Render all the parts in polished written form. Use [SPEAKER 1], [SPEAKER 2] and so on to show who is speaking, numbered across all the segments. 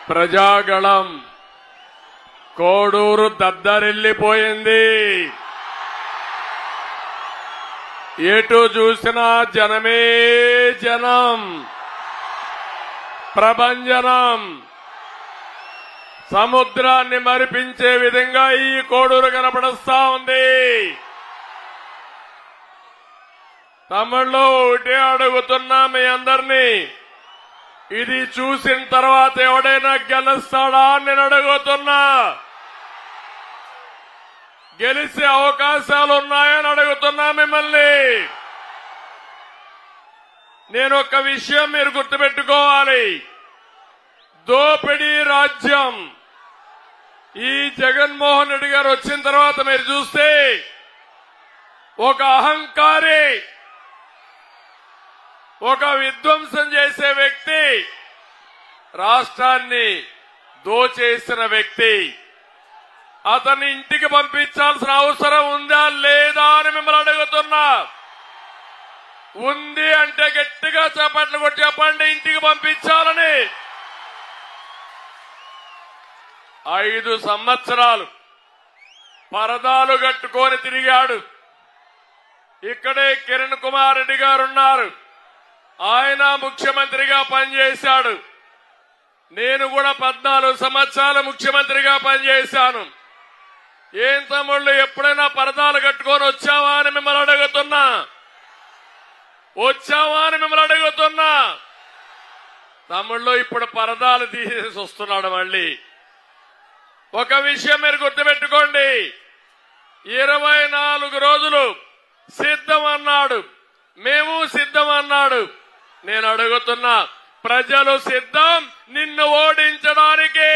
[SPEAKER 1] ప్రజాగళం కోడూరు దద్దరిల్లిపోయింది. ఎటు చూసినా జనమే జనం, ప్రభంజనం. సముద్రాన్ని మరిపించే విధంగా ఈ కోడూరు కనపడస్తా ఉంది. తమిళ్లో ఒకటే అడుగుతున్నా మీ అందరినీ, ఇది చూసిన తర్వాత ఎవడైనా గెలుస్తాడా అని నేను అడుగుతున్నా. గెలిచే అవకాశాలు ఉన్నాయని అడుగుతున్నా మిమ్మల్ని. నేను ఒక విషయం మీరు గుర్తుపెట్టుకోవాలి. దోపిడీ రాజ్యం ఈ జగన్మోహన్ రెడ్డి గారు వచ్చిన తర్వాత మీరు చూస్తే ఒక అహంకారి, ఒక విధ్వంసం చేసే వ్యక్తి, రాష్ట్రాన్ని దోచేసిన వ్యక్తి, అతన్ని ఇంటికి పంపించాల్సిన అవసరం ఉందా లేదా అని మిమ్మల్ని అడుగుతున్నా. ఉంది అంటే గట్టిగా చప్పట్లు కొట్టి చెప్పండి, ఇంటికి పంపించాలని. 5 సంవత్సరాలు పరదాలు కట్టుకొని తిరిగాడు. ఇక్కడే కిరణ్ కుమార్ రెడ్డి గారు ఉన్నారు. ఆయన ముఖ్యమంత్రిగా పనిచేశాడు. నేను కూడా 14 సంవత్సరాలు ముఖ్యమంత్రిగా పనిచేశాను. ఏం తమ్ముళ్ళు ఎప్పుడైనా పరదాలు కట్టుకొని వచ్చావా అని మిమ్మల్ని అడుగుతున్నా. వచ్చావా అని మిమ్మల్ని అడుగుతున్నా. తమ్ముళ్ళు ఇప్పుడు పరదాలు తీసేసి వస్తున్నాడు మళ్ళీ. ఒక విషయం మీరు గుర్తుపెట్టుకోండి, 24 రోజులు సిద్ధం అన్నాడు, మేము సిద్ధం అన్నాడు. నేను అడుగుతున్నా, ప్రజలు సిద్ధం నిన్ను ఓడించడానికి.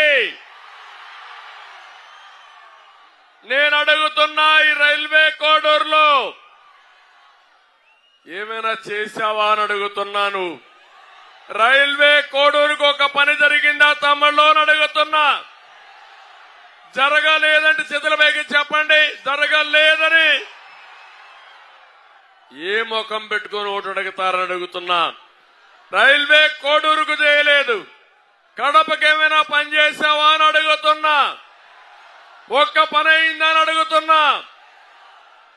[SPEAKER 1] నేను అడుగుతున్నా, ఈ రైల్వే కోడూరులో ఏమైనా చేశావా అని అడుగుతున్నాను. రైల్వే కోడూరుకు ఒక పని జరిగిందా తమ్ముళ్ళు అని అడుగుతున్నా. జరగలేదంటే చేతుల పైకి చెప్పండి, జరగలేదని. ఏ ముఖం పెట్టుకుని ఓటు అడుగుతారని అడుగుతున్నా. రైల్వే కోడూరుకు చేయలేదు, కడపకేమైనా పని చేశావా అని అడుగుతున్నా. ఒక్క పని అయిందని అడుగుతున్నా.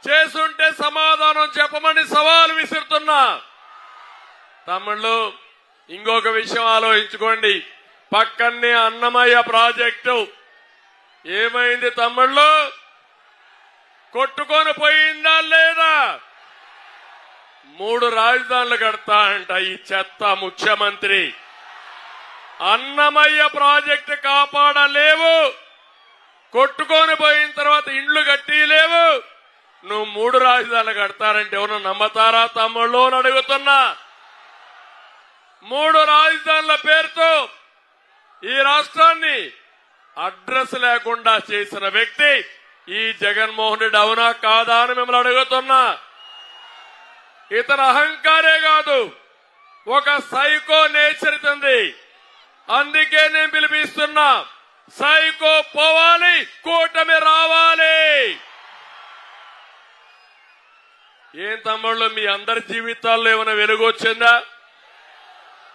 [SPEAKER 1] చేసుంటే సమాధానం చెప్పమని సవాల్ విసురుతున్నా. తమ్ముళ్ళు ఇంకొక విషయం ఆలోచించుకోండి. పక్కనే అన్నమయ్య ప్రాజెక్టు ఏమైంది తమ్ముళ్ళు? కొట్టుకొని పోయిందా లేదా? 3 రాజధానులు కడతా అంట ఈ చెత్త ముఖ్యమంత్రి. అన్నమయ్య ప్రాజెక్టు కాపాడలేవు, కొట్టుకొని పోయిన తర్వాత ఇండ్లు కట్టి లేవు, నువ్వు 3 రాజధానులు కడతారంటే ఎవరు నమ్మతారా తమ్ముళ్ళు అని అడుగుతున్నా. 3 రాజధానుల పేరుతో ఈ రాష్ట్రాన్ని అడ్రస్ లేకుండా చేసిన వ్యక్తి ఈ జగన్మోహన్ రెడ్డి, అవునా కాదా అని మిమ్మల్ని అడుగుతున్నా. ఇతర అహంకారే కాదు, ఒక సైకో నేచర్ ఉంది. అందుకే నేను పిలిపిస్తున్నా, సైకో పోవాలి, కూటమి రావాలి. ఏం తమ్ముళ్ళు మీ అందరి జీవితాల్లో ఏమైనా వెలుగు వచ్చిందా?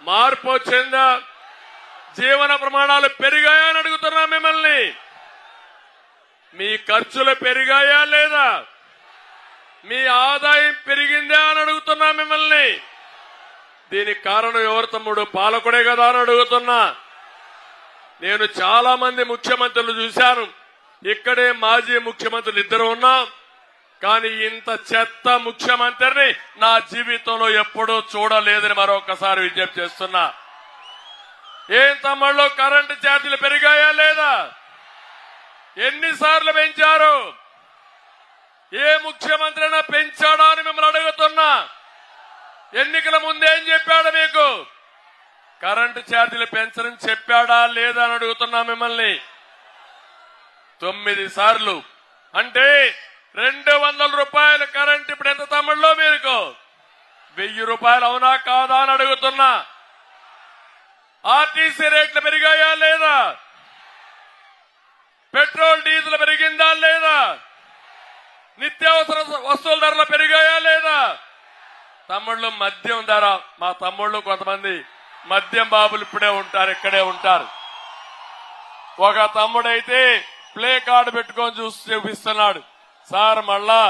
[SPEAKER 1] మార్పు వచ్చిందా? జీవన ప్రమాణాలు పెరిగాయా అని అడుగుతున్నా మిమ్మల్ని. మీ ఖర్చులు పెరిగాయా లేదా? మీ ఆదాయం పెరిగిందా అని అడుగుతున్నా మిమ్మల్ని. దీనికి కారణం ఎవరు తమ్ముడు? పాలకుడే కదా అని అడుగుతున్నా. నేను చాలా మంది ముఖ్యమంత్రులు చూశాను. ఇక్కడే మాజీ ముఖ్యమంత్రులు 2 ఉన్నాం. కానీ ఇంత చెత్త ముఖ్యమంత్రిని నా జీవితంలో ఎప్పుడూ చూడలేదని మరొకసారి విజ్ఞప్తి చేస్తున్నా. ఏం తమ్ముళ్ళు కరెంటు ఛార్జీలు పెరిగాయా లేదా? ఎన్నిసార్లు పెంచారు? ఏ ముఖ్యమంత్రి అయినా పెంచాడా అని మిమ్మల్ని అడుగుతున్నా. ఎన్నికల ముందేం చెప్పాడు మీకు? కరెంటు ఛార్జీలు పెంచరని చెప్పాడా లేదా అని అడుగుతున్నా మిమ్మల్ని. 9 సార్లు అంటే 200 రూపాయలు కరెంట్ ఇప్పుడు ఎంత తమ్ముళ్ళు మీకు? 1000 రూపాయలు అవునా కాదా అని అడుగుతున్నా. ఆర్టీసీ రేట్లు పెరిగాయా లేదా? పెట్రోల్ డీజిల్ పెరిగిందా లేదా? నిత్యావసర వస్తువుల ధరలు పెరిగాయా లేదా? తమ్ముళ్ళు మద్యం ధర, మా తమ్ముళ్ళు కొంతమంది మద్యం బాబులు ఇప్పుడే ఉంటారు, ఇక్కడే ఉంటారు. ఒక తమ్ముడైతే ప్లే కార్డు పెట్టుకొని చూపిస్తున్నాడు. సార్ మళ్ళా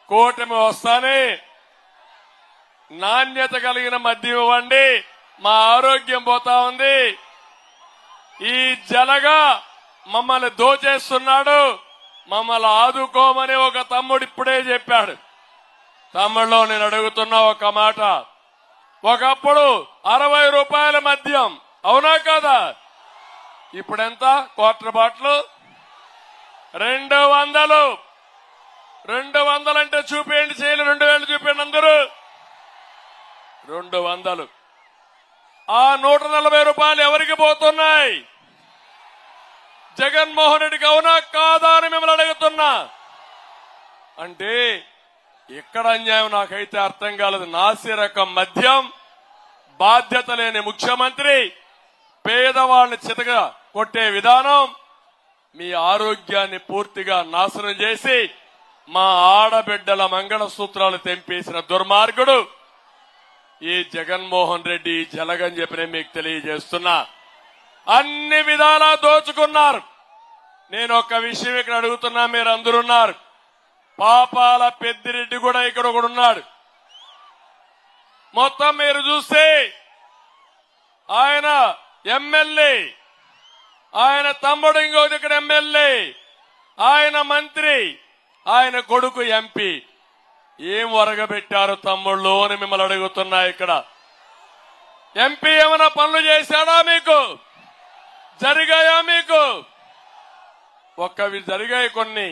[SPEAKER 1] కూటమి వస్తానే నాణ్యత కలిగిన మద్యం ఇవ్వండి, మా ఆరోగ్యం పోతా ఉంది, ఈ జలగా మమ్మల్ని దోచేస్తున్నాడు, మమ్మల్ని ఆదుకోమని ఒక తమ్ముడు ఇప్పుడే చెప్పాడు. తమ్ముళ్ళు నేను అడుగుతున్నా ఒక మాట, ఒకప్పుడు 60 రూపాయల మద్యం అవునా కాదా? ఇప్పుడెంత? Quarter bottle 200. 200 అంటే చూపేయండి, చేయలు 2000 చూపేయండి అందరూ. 200. ఆ 140 రూపాయలు ఎవరికి పోతున్నాయి? జగన్మోహన్ రెడ్డికి అవునా కాదా అని మిమ్మల్ని అడుగుతున్నా. అంటే ఎక్కడ అన్యాయం నాకైతే అర్థం కాలేదు. నాసిరకం మద్యం, బాధ్యత లేని ముఖ్యమంత్రి, పేదవాళ్ళని చితగా కొట్టే విధానం, మీ ఆరోగ్యాన్ని పూర్తిగా నాశనం చేసి మా ఆడబిడ్డల మంగళసూత్రాలు తెంపేసిన దుర్మార్గుడు ఈ జగన్మోహన్ రెడ్డి జలగని చెప్పి నేను మీకు తెలియజేస్తున్నా. అన్ని విధాలా దోచుకున్నారు. నేను ఒక విషయం ఇక్కడ అడుగుతున్నా, మీరు అందరున్నారు. పాపాల పెద్దిరెడ్డి కూడా ఇక్కడ ఒకడున్నాడు. మొత్తం మీరు చూస్తే ఆయన ఎమ్మెల్యే, ఆయన తమ్ముడు ఇంకోటి ఇక్కడ ఎమ్మెల్యే, ఆయన మంత్రి, ఆయన కొడుకు ఎంపీ. ఏం వరగబెట్టారు తమ్ముళ్ళు అని మిమ్మల్ని అడుగుతున్నా. ఇక్కడ ఎంపీ ఏమైనా పనులు చేశాడా? మీకు జరిగాయా? మీకు ఒక్కవి జరిగాయి కొన్ని.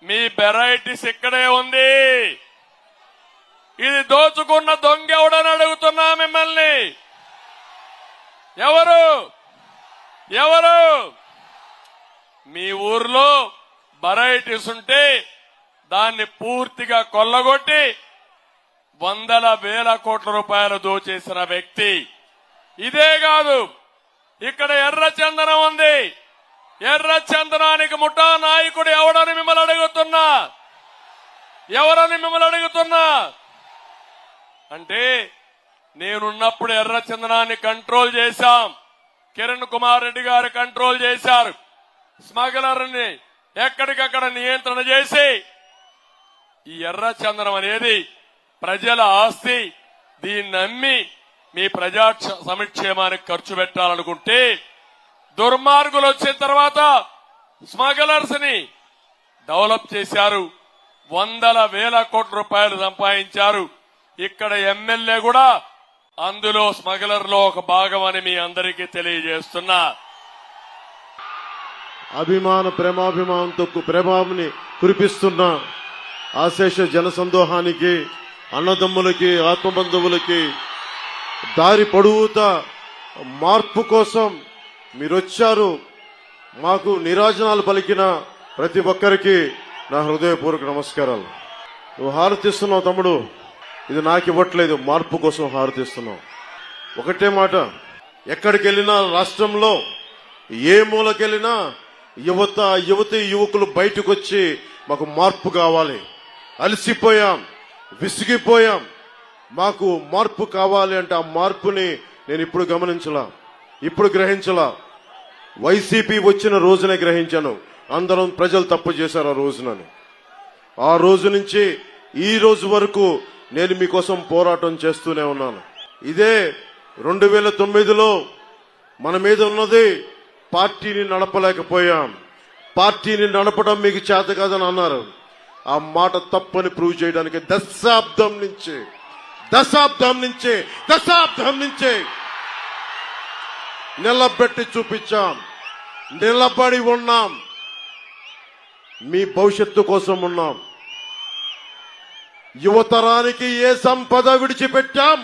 [SPEAKER 1] మీ వెరైటీస్ ఇక్కడే ఉంది. ఇది దోచుకున్న దొంగ ఎవడని అడుగుతున్నా మిమ్మల్ని. ఎవరు? మీ ఊర్లో వెరైటీస్ ఉంటే దాన్ని పూర్తిగా కొల్లగొట్టి 100,000 కోట్ల రూపాయలు దోచేసిన వ్యక్తి. ఇదే కాదు, ఇక్కడ ఎర్ర చందనం ఉంది. ఎర్ర చందనానికి ముఠా నాయకుడు ఎవడని మిమ్మల్ని అడుగుతున్నా. ఎవరని మిమ్మల్ని అడుగుతున్నా. అంటే నేనున్నప్పుడు ఎర్ర చందనాన్ని కంట్రోల్ చేశాం. కిరణ్ కుమార్ రెడ్డి గారు కంట్రోల్ చేశారు. స్మగ్లర్ని ఎక్కడికక్కడ నియంత్రణ చేసి ఈ ఎర్ర చందనం అనేది ప్రజల ఆస్తి, దీన్ని నమ్మి మీ ప్రజా సంక్షేమానికి ఖర్చు పెట్టాలనుకుంటే దుర్మార్గులు వచ్చిన తర్వాత స్మగ్లర్స్ ని డెవలప్ చేశారు. 100,000 కోట్ల రూపాయలు సంపాదించారు. ఇక్కడ ఎమ్మెల్యే కూడా అందులో స్మగ్లర్ లో ఒక భాగం అని మీ అందరికీ తెలియజేస్తున్నా.
[SPEAKER 2] అభిమాన ప్రేమాభిమానంతో ప్రేమాన్ని కురిపిస్తున్న ఆశేష జనసందోహానికి, అన్నదమ్ములకి, ఆత్మబంధువులకి దారి పొడవుతా మార్పు కోసం మీరొచ్చారు. మాకు నీరాజనాలు పలికిన ప్రతి ఒక్కరికి నా హృదయపూర్వక నమస్కారాలు. నువ్వు హారతిస్తున్నావు తమ్ముడు, ఇది నాకు ఇవ్వట్లేదు, మార్పు కోసం హారతిస్తున్నావు. ఒకటే మాట, ఎక్కడికి వెళ్ళినా రాష్ట్రంలో ఏ మూలకెళ్ళినా యువతి యువకులు బయటకు వచ్చి మాకు మార్పు కావాలి, అలసిపోయాం, విసిగిపోయాం, మాకు మార్పు కావాలి అంటే ఆ మార్పుని నేను ఇప్పుడు గమనించలా, ఇప్పుడు గ్రహించలా. వైసీపీ వచ్చిన రోజునే గ్రహించాను. అందరం ప్రజలు తప్పు చేశారు ఆ రోజునని. ఆ రోజు నుంచి ఈ రోజు వరకు నేను మీకోసం పోరాటం చేస్తూనే ఉన్నాను. ఇదే 2009లో మన మీద ఉన్నది పార్టీని నడపలేకపోయాం, పార్టీని నడపడం మీకు చేత కాదని అన్నారు. ఆ మాట తప్పని ప్రూవ్ చేయడానికి దశాబ్దం నుంచి నిలబెట్టి చూపించాం, నిలబడి ఉన్నాం, మీ భవిష్యత్తు కోసం ఉన్నాం. యువతరానికి ఏ సంపద విడిచిపెట్టాం?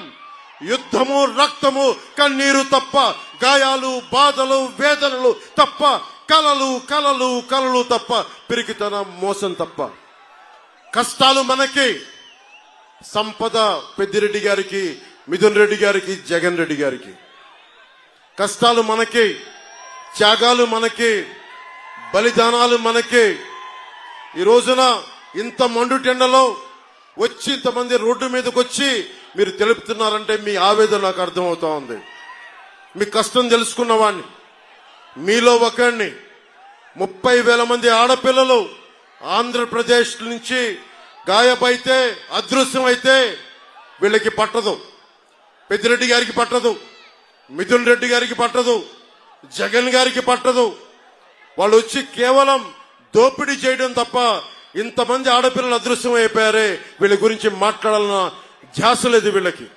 [SPEAKER 2] యుద్ధము, రక్తము, కన్నీరు తప్ప, గాయాలు, బాధలు, వేదనలు తప్ప, కలలు తప్ప, పిరికితనం, మోసం తప్ప. కష్టాలు మనకి, సంపద పెద్దిరెడ్డి గారికి, మిథున్ రెడ్డి గారికి, జగన్ రెడ్డి గారికి. కష్టాలు మనకి, త్యాగాలు మనకి, బలిదానాలు మనకి. ఈ రోజున ఇంత మండుటెండలో వచ్చి ఇంతమంది రోడ్డు మీదకి వచ్చి మీరు తెలుపుతున్నారంటే మీ ఆవేదన నాకు అర్థమవుతా ఉంది. మీ కష్టం తెలుసుకున్నవాడిని, మీలో ఒకరిని 30,000 మంది ఆడపిల్లలు ఆంధ్రప్రదేశ్ నుంచి గాయపైతే అదృశ్యమైతే వీళ్ళకి పట్టదు. పెద్దిరెడ్డి గారికి పట్టదు, మిథున్ రెడ్డి గారికి పట్టదు, జగన్ గారికి పట్టదు. వాళ్ళు వచ్చి కేవలం దోపిడీ చేయడం తప్ప ఇంతమంది ఆడపిల్లలు అదృశ్యం అయిపోయారే, వీళ్ళ గురించి మాట్లాడాలన్న ధ్యాస లేదు వీళ్ళకి.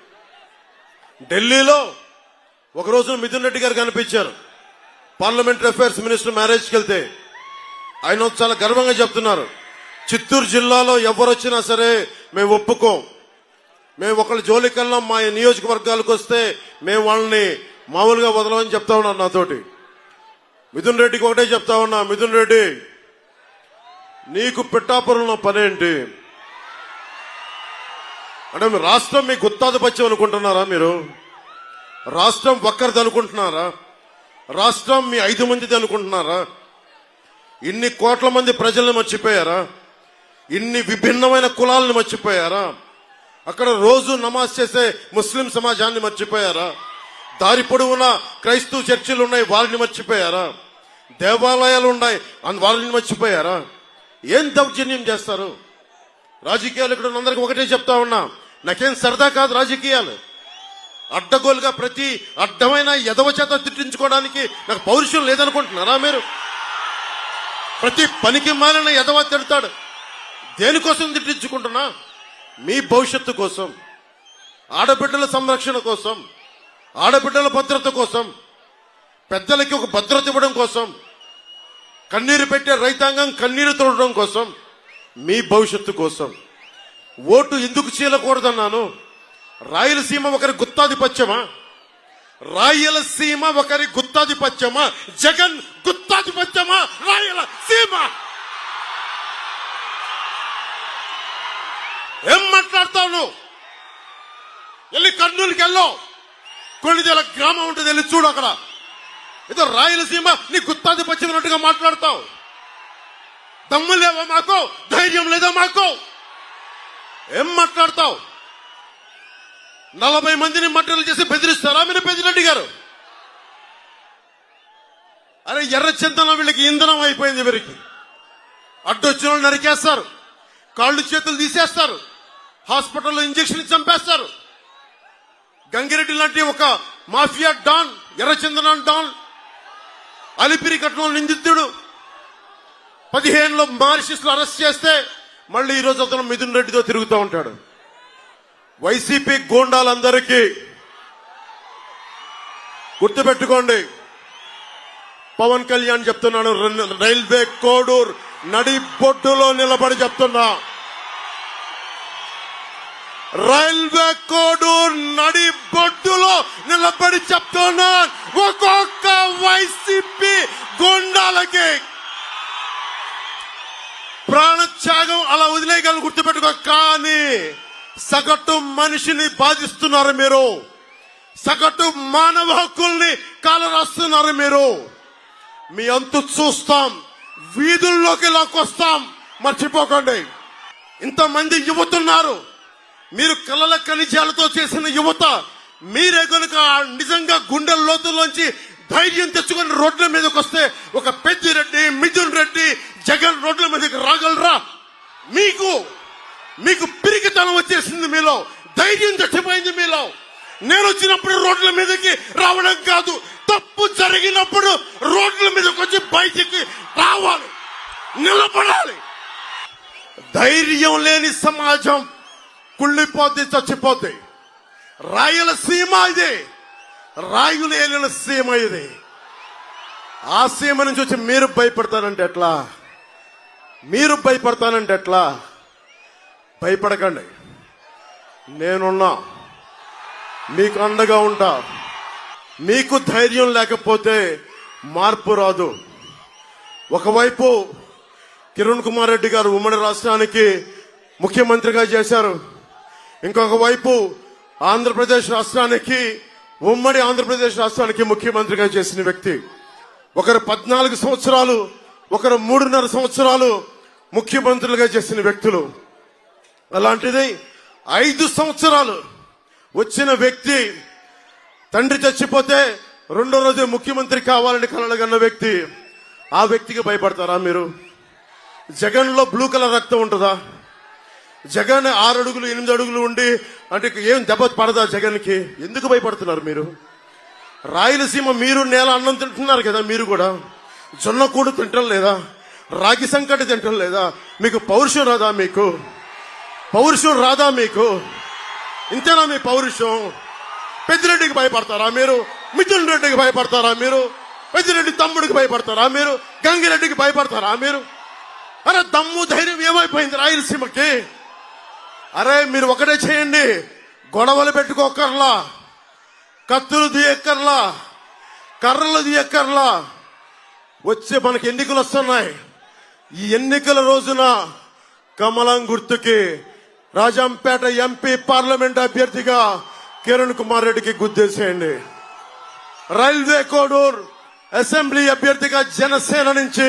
[SPEAKER 2] ఢిల్లీలో ఒక రోజున మిథున్ రెడ్డి గారు కనిపించారు. పార్లమెంటరీ అఫైర్స్ మినిస్టర్ మ్యారేజ్కి వెళ్తే ఆయన చాలా గర్వంగా చెప్తున్నారు, చిత్తూరు జిల్లాలో ఎవరు వచ్చినా సరే మేము ఒప్పుకోం, మేము ఒకళ్ళ జోలికల్లా మా నియోజకవర్గాలకు వస్తే మేము వాళ్ళని మామూలుగా వదలమని చెప్తా ఉన్నారు నాతోటి. మిథున్ రెడ్డికి ఒకటే చెప్తా ఉన్నా, మిథున్ రెడ్డి నీకు పిఠాపురంలో పనేంటి అంటే మీ రాష్ట్రం మీ గుత్తాధిపత్యం అనుకుంటున్నారా? మీరు రాష్ట్రం ఒక్కరిది అనుకుంటున్నారా? రాష్ట్రం మీ 5 మందిది అనుకుంటున్నారా? ఇన్ని కోట్ల మంది ప్రజల్ని మర్చిపోయారా? ఇన్ని విభిన్నమైన కులాలను మర్చిపోయారా? అక్కడ రోజు నమాజ్ చేసే ముస్లిం సమాజాన్ని మర్చిపోయారా? దారి పొడవునా క్రైస్తవ చర్చిలు ఉన్నాయి, వారిని మర్చిపోయారా? దేవాలయాలు ఉన్నాయి, వారిని మర్చిపోయారా? ఏం దౌర్జన్యం చేస్తారు? రాజకీయాలు ఇక్కడ అందరికీ ఒకటే చెప్తా ఉన్నా, నాకేం సరదా కాదు రాజకీయాలు. అడ్డగోలుగా ప్రతి అడ్డమైన ఎదవ చేత తిట్టించుకోవడానికి నాకు పౌరుషం లేదనుకుంటున్నారా మీరు? ప్రతి పనికి మాలిన ఎదవ తిడతాడు. దేనికోసం తిట్టించుకుంటున్నా? మీ భవిష్యత్తు కోసం, ఆడబిడ్డల సంరక్షణ కోసం, ఆడబిడ్డల భద్రత కోసం, పెద్దలకి ఒక భద్రత ఇవ్వడం కోసం, కన్నీరు పెట్టే రైతాంగం కన్నీరు తోడడం కోసం, మీ భవిష్యత్తు కోసం. ఓటు ఎందుకు చీలకూడదన్నాను? రాయలసీమ ఒకరి గుత్తాధిపత్యమా? రాయలసీమ ఒకరి గుత్తాధిపత్యమా? జగన్ గుత్తాధిపత్యమా? రాయలసీమ ఏం మాట్లాడతావు నువ్వు? వెళ్ళి కర్నూలుకి వెళ్ళో, కొన్నిదేల గ్రామం ఉంటుంది, వెళ్ళి చూడు. అక్కడ ఏదో రాయలసీమ నీ గుత్తాధిపత్యం అన్నట్టుగా మాట్లాడతావు. దమ్ము లేవా మాకు? ధైర్యం లేదా మాకు? ఏం మాట్లాడతావు? 40 మందిని మట్టలు చేసి బెదిరిస్తారా మీరు? పెద్దిరెడ్డి గారు అరే ఎర్రచందనం వీళ్ళకి ఇంధనం అయిపోయింది. వీరికి అడ్డొచ్చిన వాళ్ళు నరికేస్తారు, కాళ్ళు చేతులు తీసేస్తారు, హాస్పిటల్లో ఇంజక్షన్ చంపేస్తారు. గంగిరెడ్డి లాంటి ఒక మాఫియా డాన్, ఎర్రచందనం డాన్, అలిపిరి కట్నం నిందితుడు 15లో మారిషస్ లో అరెస్ట్ చేస్తే మళ్ళీ ఈ రోజు అతను మిథున్ రెడ్డితో తిరుగుతూ ఉంటాడు. వైసీపీ గూండాలందరికీ గుర్తుపెట్టుకోండి, పవన్ కళ్యాణ్ చెప్తున్నాడు, రైల్వే కోడూర్ నడి బొడ్డులో నిలబడి చెప్తున్నా, రైల్వే కోడూర్ నడి బొడ్డులో నిలబడి చెప్తున్నా, ఒక్కొక్క వైసీపీ గూండాలకి ప్రాణత్యాగం అలా వదిలేయగలను, గుర్తుపెట్టుకో. కానీ సగటు మనిషిని బాధిస్తున్నారు మీరు, సగటు మానవ హక్కుల్ని కాలరాస్తున్నారు మీరు. మీ అంతు చూస్తాం, వీధుల్లోకి లాక్కొస్తాం. మర్చిపోకండి, ఇంతమంది యువతున్నారు, మీరు కలల ఖనిజాలతో చేసిన యువత. మీరే కనుక నిజంగా గుండె లోతుల్లోంచి ధైర్యం తెచ్చుకుని రోడ్ల మీదకి వస్తే ఒక పెద్దిరెడ్డి, మిథున్ రెడ్డి, జగన్ రోడ్ల మీదకి రాగలరా? మీకు పిరికితనం వచ్చేసింది, మీలో ధైర్యం చచ్చిపోయింది. మీలో నేను వచ్చినప్పుడు రోడ్ల మీదకి రావడం కాదు, తప్పు జరిగినప్పుడు రోడ్ల మీదకి వచ్చి బయటికి రావాలి, నిలబడాలి. ధైర్యం లేని సమాజం కుళ్ళిపోతే చచ్చిపోతే. రాయలసీమ ఇది, రాయులేలిన సీమ ఇది. ఆ సీమ నుంచి వచ్చి మీరు భయపడతానంటే ఎట్లా? మీరు భయపడతానంటే ఎట్లా? భయపడకండి, నేనున్నా, మీకు అండగా ఉంటా. మీకు ధైర్యం లేకపోతే మార్పు రాదు. ఒకవైపు కిరణ్ కుమార్ రెడ్డి గారు ఉమ్మడి రాష్ట్రానికి ముఖ్యమంత్రిగా చేశారు, ఇంకొక వైపు ఆంధ్రప్రదేశ్ రాష్ట్రానికి, ఉమ్మడి ఆంధ్రప్రదేశ్ రాష్ట్రానికి ముఖ్యమంత్రిగా చేసిన వ్యక్తి. ఒకరు 14 సంవత్సరాలు, ఒకరు 3.5 సంవత్సరాలు ముఖ్యమంత్రులుగా చేసిన వ్యక్తులు. అలాంటిది 5 సంవత్సరాలు వచ్చిన వ్యక్తి తండ్రి చచ్చిపోతే రెండో రోజు ముఖ్యమంత్రి కావాలని కలలుగన్న వ్యక్తి, ఆ వ్యక్తికి భయపడతారా మీరు? జగన్ లో బ్లూ కలర్ రక్తం ఉంటుందా? జగన్ 6 అడుగులు 8 అడుగులు ఉండి అంటే ఏం దెబ్బ పడదా జగన్ కి? ఎందుకు భయపడుతున్నారు మీరు? రాయలసీమ మీరు నేల అన్నం తింటున్నారు కదా, మీరు కూడా జొన్న కూడు తింటం లేదా? రాగి సంకటి తింటం లేదా? మీకు పౌరుషం రాదా? మీకు పౌరుషం రాదా? మీకు ఇంతేనా మీ పౌరుషం? పెద్దిరెడ్డికి భయపడతారా మీరు? మిథున్ రెడ్డికి భయపడతారా మీరు? పెద్దిరెడ్డి తమ్ముడికి భయపడతారా మీరు? గంగిరెడ్డికి భయపడతారా మీరు? అరే దమ్ము ధైర్యం ఏమైపోయింది రాయలసీమకి? అరే మీరు ఒకటే చేయండి, గొడవలు పెట్టుకోకర్లా, కత్తులు తీయక్కర్లా, కర్రలు తీయక్కర్లా. వచ్చే మనకి ఎన్నికలు వస్తున్నాయి. ఈ ఎన్నికల రోజున కమలం గుర్తుకి రాజంపేట ఎంపీ పార్లమెంట్ అభ్యర్థిగా కిరణ్ కుమార్ రెడ్డికి గుద్దేసేయండి. రైల్వే కోడూర్ అసెంబ్లీ అభ్యర్థిగా జనసేన నుంచి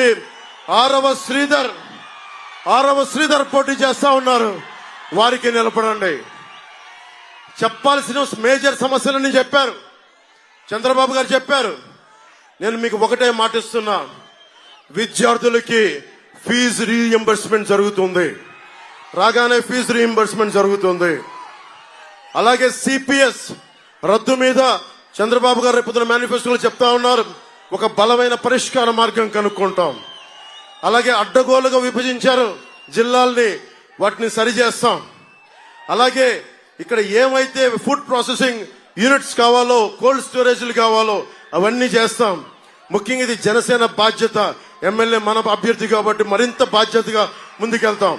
[SPEAKER 2] ఆరవ శ్రీధర్ పోటీ చేస్తా ఉన్నారు. వారికి నిలబడండి. చెప్పాల్సిన మేజర్ సమస్యలని చెప్పారు, చంద్రబాబు గారు చెప్పారు. నేను మీకు ఒకటే మాటిస్తున్నా, విద్యార్థులకి ఫీజు రీఎంబర్స్మెంట్ జరుగుతుంది. రాగానే ఫీజు రీఎంబర్స్మెంట్ జరుగుతుంది. అలాగే సిపిఎస్ రద్దు మీద చంద్రబాబు గారు రేపు మేనిఫెస్టోలో చెప్తా ఉన్నారు, ఒక బలమైన పరిష్కార మార్గం కనుక్కుంటాం. అలాగే అడ్డగోలుగా విభజించారు జిల్లాల్ని, వాటిని సరిచేస్తాం. అలాగే ఇక్కడ ఏమైతే ఫుడ్ ప్రాసెసింగ్ యూనిట్స్ కావాలో, కోల్డ్ స్టోరేజ్లు కావాలో అవన్నీ చేస్తాం. ముఖ్యంగా ఇది జనసేన బాధ్యత. ఎమ్మెల్యే మన అభ్యర్థి కాబట్టి మరింత బాధ్యతగా ముందుకెళ్తాం.